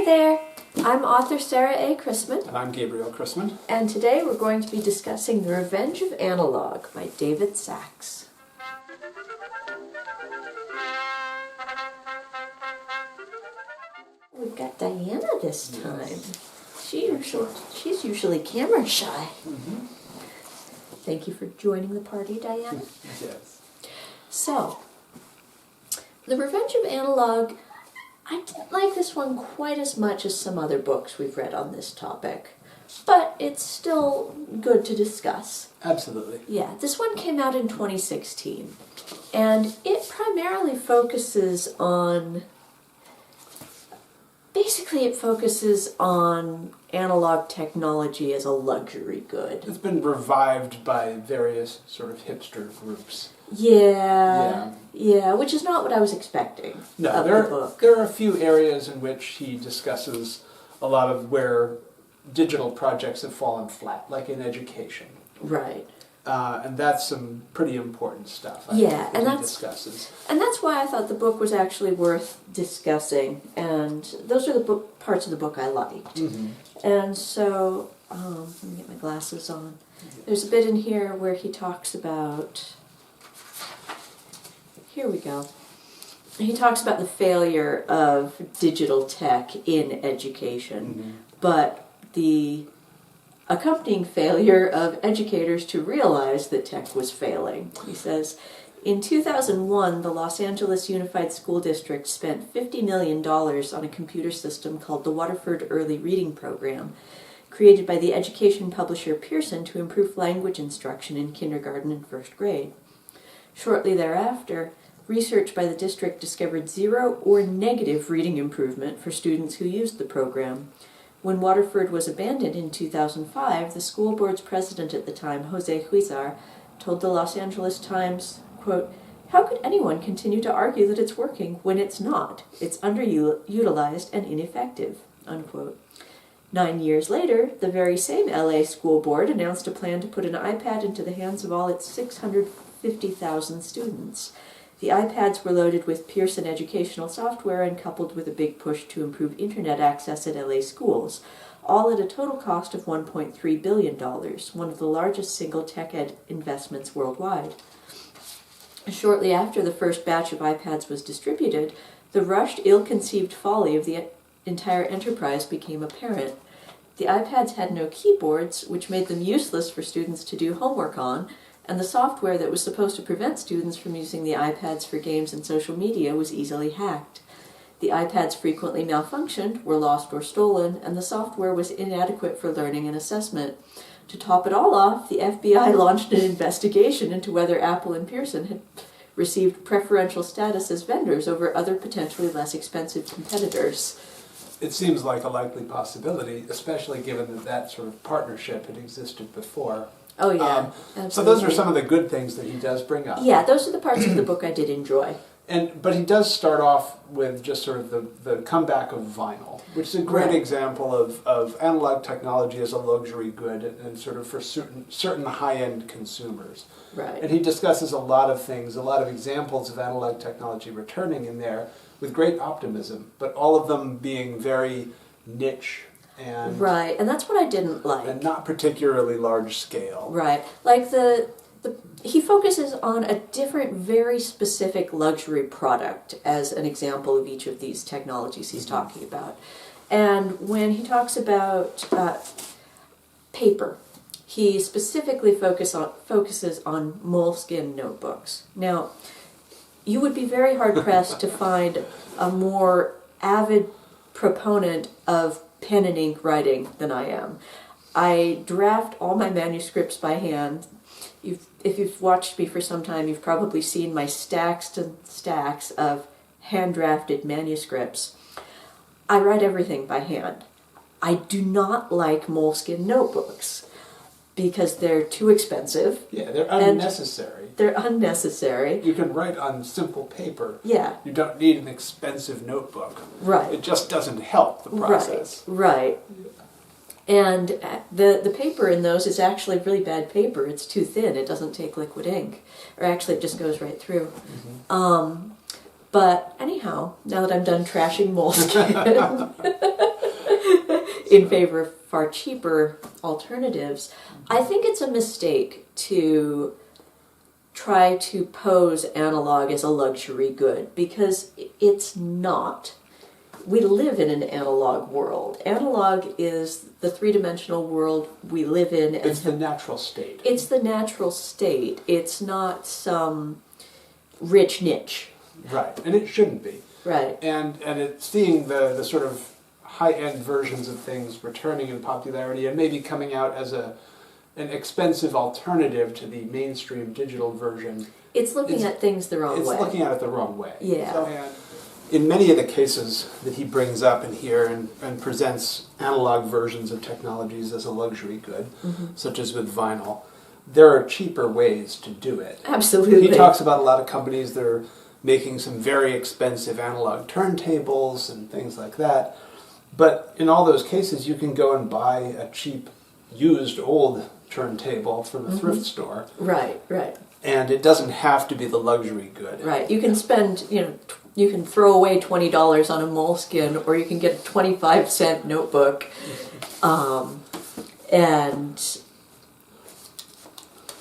there! I'm author Sarah A. Chrisman. And I'm Gabriel Chrisman. And today we're going to be discussing The Revenge of Analog by David Sachs. We've got Diana this time. She's usually camera shy. Mm-hmm. Thank you for joining the party, Diana. Yes. So, The Revenge of Analog, I didn't like this one quite as much as some other books we've read on this topic, but it's still good to discuss. Absolutely. Yeah, this one came out in 2016, and it primarily focuses on, analog technology as a luxury good. It's been revived by various sort of hipster groups. Yeah, which is not what I was expecting. No, there are a few areas in which he discusses a lot of where digital projects have fallen flat, like in education. Right. And that's some pretty important stuff. He discusses. And that's why I thought the book was actually worth discussing, and those are the parts of the book I liked. Mm-hmm. And so, let me get my glasses on. There's a bit in here where he talks about, here we go. He talks about the failure of digital tech in education, but the accompanying failure of educators to realize that tech was failing. He says, in 2001, the Los Angeles Unified School District spent $50 million on a computer system called the Waterford Early Reading Program, created by the education publisher Pearson to improve language instruction in kindergarten and first grade. Shortly thereafter, research by the district discovered zero or negative reading improvement for students who used the program. When Waterford was abandoned in 2005, the school board's president at the time, Jose Huizar, told the Los Angeles Times, quote, "How could anyone continue to argue that it's working when it's not? It's underutilized and ineffective," unquote. 9 years later, the very same LA school board announced a plan to put an iPad into the hands of all its 650,000 students. The iPads were loaded with Pearson educational software and coupled with a big push to improve internet access at LA schools, all at a total cost of $1.3 billion, one of the largest single tech ed investments worldwide. Shortly after the first batch of iPads was distributed, the rushed, ill-conceived folly of the entire enterprise became apparent. The iPads had no keyboards, which made them useless for students to do homework on, and the software that was supposed to prevent students from using the iPads for games and social media was easily hacked. The iPads frequently malfunctioned, were lost or stolen, and the software was inadequate for learning and assessment. To top it all off, the FBI launched an investigation into whether Apple and Pearson had received preferential status as vendors over other potentially less expensive competitors. It seems like a likely possibility, especially given that sort of partnership had existed before. Oh, yeah. Absolutely. So those are some of the good things that he does bring up. Yeah, those are the parts of the book I did enjoy. But he does start off with just sort of the comeback of vinyl, which is a great example of analog technology as a luxury good and sort of for certain high-end consumers. Right. And he discusses a lot of things, a lot of examples of analog technology returning in there with great optimism, but all of them being very niche. And that's what I didn't like. And not particularly large scale. Right. Like he focuses on a different, very specific luxury product as an example of each of these technologies he's talking about. And when he talks about paper, he specifically focuses on moleskin notebooks. Now, you would be very hard-pressed to find a more avid proponent of pen and ink writing than I am. I draft all my manuscripts by hand. If you've watched me for some time, you've probably seen my stacks and stacks of hand-drafted manuscripts. I write everything by hand. I do not like moleskin notebooks because they're too expensive. Yeah, they're unnecessary. They're unnecessary. You can write on simple paper. Yeah. You don't need an expensive notebook. Right. It just doesn't help the process. Right. And the paper in those is actually really bad paper. It's too thin. It doesn't take liquid ink. Or actually, it just goes right through. Mm-hmm. But anyhow, now that I'm done trashing moleskin, in favor of far cheaper alternatives. I think it's a mistake to try to pose analog as a luxury good, because it's not. We live in an analog world. Analog is the three-dimensional world we live in. It's the natural state. It's the natural state. It's not some rich niche. Right, and it shouldn't be. Right. And it's seeing the sort of high-end versions of things returning in popularity and maybe coming out as an expensive alternative to the mainstream digital version. It's looking at things the wrong way. It's looking at it the wrong way. Yeah. So, and in many of the cases that he brings up in here and presents analog versions of technologies as a luxury good, such as with vinyl, there are cheaper ways to do it. Absolutely. He talks about a lot of companies that are making some very expensive analog turntables and things like that. But in all those cases, you can go and buy a cheap, used, old turntable from a thrift store. Right, right. And it doesn't have to be the luxury good. Right. You can spend, you can throw away $20 on a Moleskine, or you can get a 25-cent notebook. And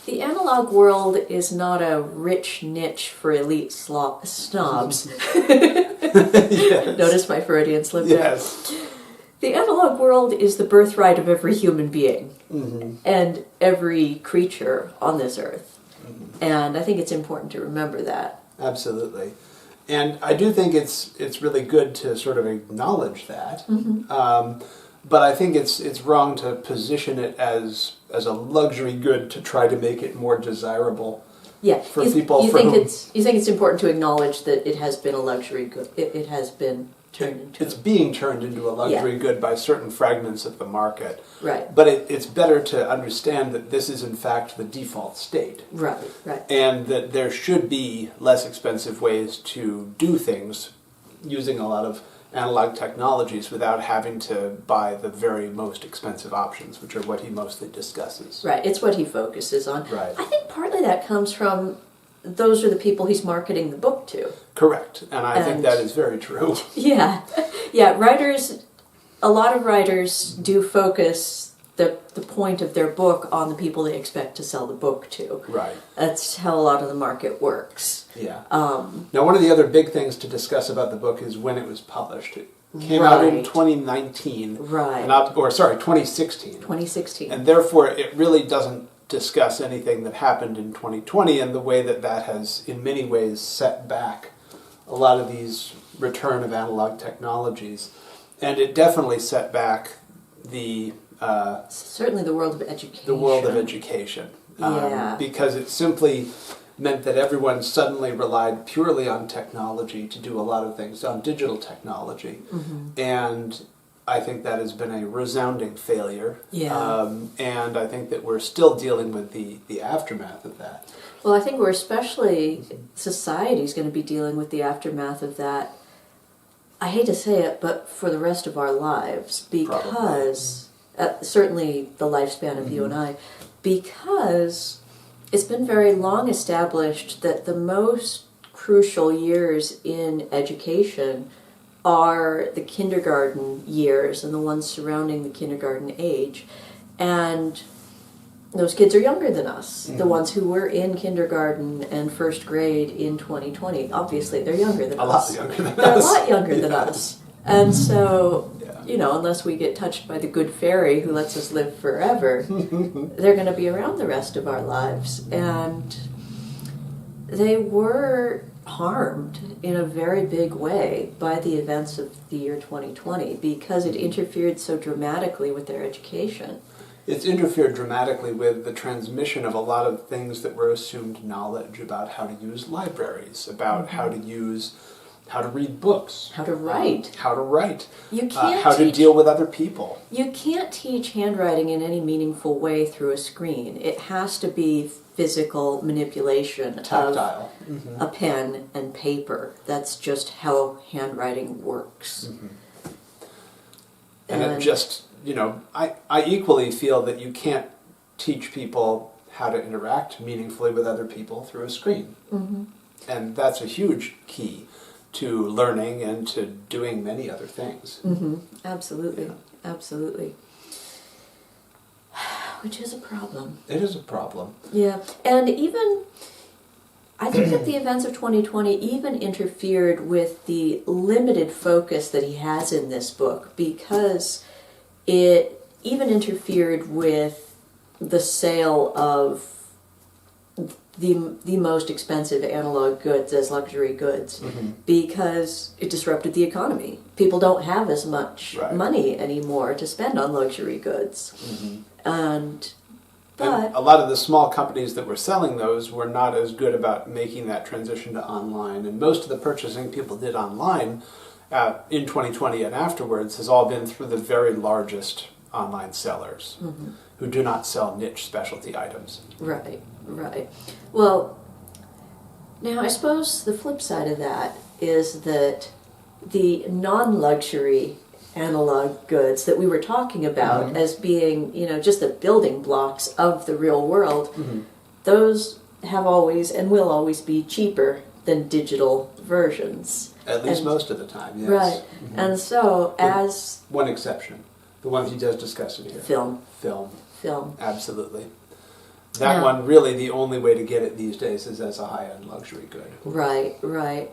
the analog world is not a rich niche for elite snobs. Yes. Notice my Freudian slip there. Yes. The analog world is the birthright of every human being and every creature on this earth. And I think it's important to remember that. Absolutely. And I do think it's really good to sort of acknowledge that. But I think it's wrong to position it as a luxury good to try to make it more desirable. Yeah, for people. You think it's important to acknowledge that it has been a luxury good. It has been turned into. It's being turned into a luxury good by certain fragments of the market. Right. But it's better to understand that this is in fact the default state. Right. Right. And that there should be less expensive ways to do things using a lot of analog technologies without having to buy the very most expensive options, which are what he mostly discusses. Right, it's what he focuses on. Right. I think partly that comes from those are the people he's marketing the book to. Correct, and I think that is very true. Yeah, yeah. A lot of writers do focus the point of their book on the people they expect to sell the book to. Right. That's how a lot of the market works. Yeah. Now, one of the other big things to discuss about the book is when it was published. It came out in 2019. Right. 2016. 2016. And therefore, it really doesn't discuss anything that happened in 2020 and the way that has, in many ways, set back a lot of these return of analog technologies. And it definitely set back certainly the world of education. The world of education. Yeah. Because it simply meant that everyone suddenly relied purely on technology to do a lot of things, on digital technology. And I think that has been a resounding failure. Yeah. And I think that we're still dealing with the aftermath of that. Well, I think society's going to be dealing with the aftermath of that. I hate to say it, but for the rest of our lives, because certainly the lifespan of you and I, because it's been very long established that the most crucial years in education are the kindergarten years and the ones surrounding the kindergarten age. And those kids are younger than us. The ones who were in kindergarten and first grade in 2020, obviously they're younger than us. A lot younger than us. They're a lot younger than us. And so, unless we get touched by the good fairy who lets us live forever, they're going to be around the rest of our lives. And they were harmed in a very big way by the events of the year 2020 because it interfered so dramatically with their education. It's interfered dramatically with the transmission of a lot of things that were assumed knowledge about how to use libraries, about how to read books, how to write, You can't how to deal with other people. You can't teach handwriting in any meaningful way through a screen. It has to be physical manipulation Tactile. of a pen and paper. That's just how handwriting works. And it just, I equally feel that you can't teach people how to interact meaningfully with other people through a screen. And that's a huge key to learning and to doing many other things. Absolutely, absolutely. Which is a problem. It is a problem. Yeah, and even, I think that the events of 2020 even interfered with the limited focus that he has in this book, because it even interfered with the sale of the most expensive analog goods as luxury goods, because it disrupted the economy. People don't have as much money anymore to spend on luxury goods. And a lot of the small companies that were selling those were not as good about making that transition to online. And most of the purchasing people did online in 2020 and afterwards has all been through the very largest online sellers who do not sell niche specialty items. Right. Well, now I suppose the flip side of that is that the non-luxury analog goods that we were talking about as being, just the building blocks of the real world, those have always and will always be cheaper than digital versions. At least most of the time, yes. Right. And so as... One exception. The one he does discuss it here. Film. Absolutely. That one, really, the only way to get it these days is as a high-end luxury good. Right.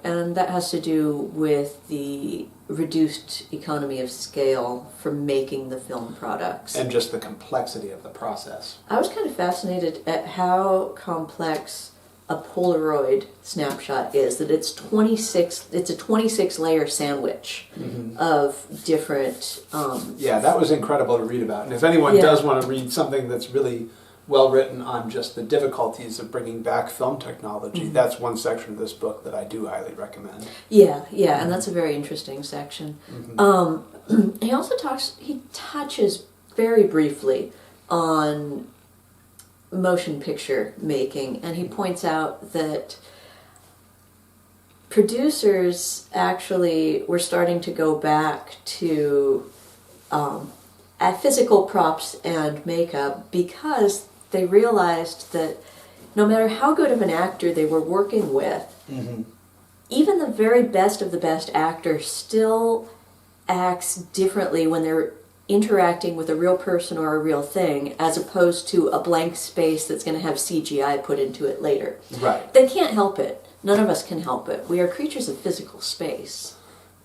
And that has to do with the reduced economy of scale for making the film products. And just the complexity of the process. I was kind of fascinated at how complex a Polaroid snapshot is, that it's a 26-layer sandwich of different... that was incredible to read about. And if anyone does want to read something that's really well written on just the difficulties of bringing back film technology, that's one section of this book that I do highly recommend. Yeah, and that's a very interesting section. He also touches very briefly on motion picture making, and he points out that producers actually were starting to go back to physical props and makeup because they realized that no matter how good of an actor they were working with, even the very best of the best actor still acts differently when they're interacting with a real person or a real thing as opposed to a blank space that's going to have CGI put into it later. Right. They can't help it. None of us can help it. We are creatures of physical space.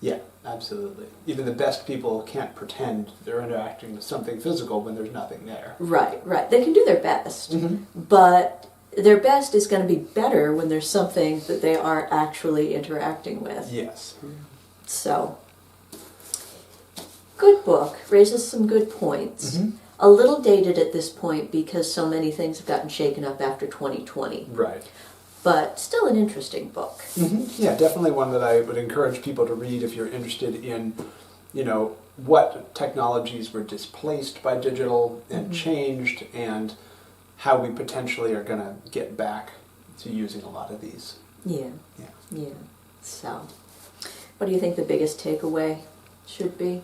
Yeah, absolutely. Even the best people can't pretend they're interacting with something physical when there's nothing there. Right. They can do their best, but their best is going to be better when there's something that they are actually interacting with. Yes. So, good book, raises some good points. A little dated at this point because so many things have gotten shaken up after 2020. Right. But still an interesting book. Yeah, definitely one that I would encourage people to read if you're interested in, what technologies were displaced by digital and changed, and how we potentially are going to get back to using a lot of these. Yeah. So, what do you think the biggest takeaway should be?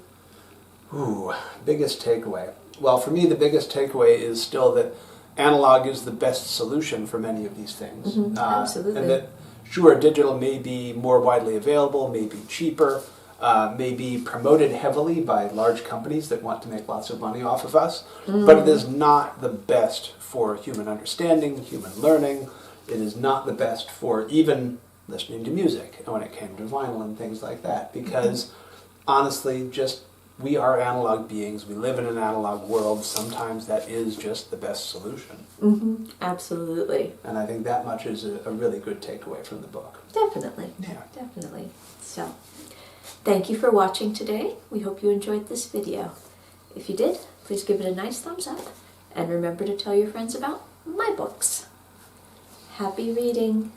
Biggest takeaway. Well, for me, the biggest takeaway is still that analog is the best solution for many of these things. Absolutely. And that, sure, digital may be more widely available, may be cheaper, may be promoted heavily by large companies that want to make lots of money off of us, but it is not the best for human understanding, human learning. It is not the best for even listening to music when it came to vinyl and things like that, because honestly, we are analog beings. We live in an analog world. Sometimes that is just the best solution. Absolutely. And I think that much is a really good takeaway from the book. Definitely. Yeah. Definitely. So, thank you for watching today. We hope you enjoyed this video. If you did, please give it a nice thumbs up. And remember to tell your friends about my books. Happy reading.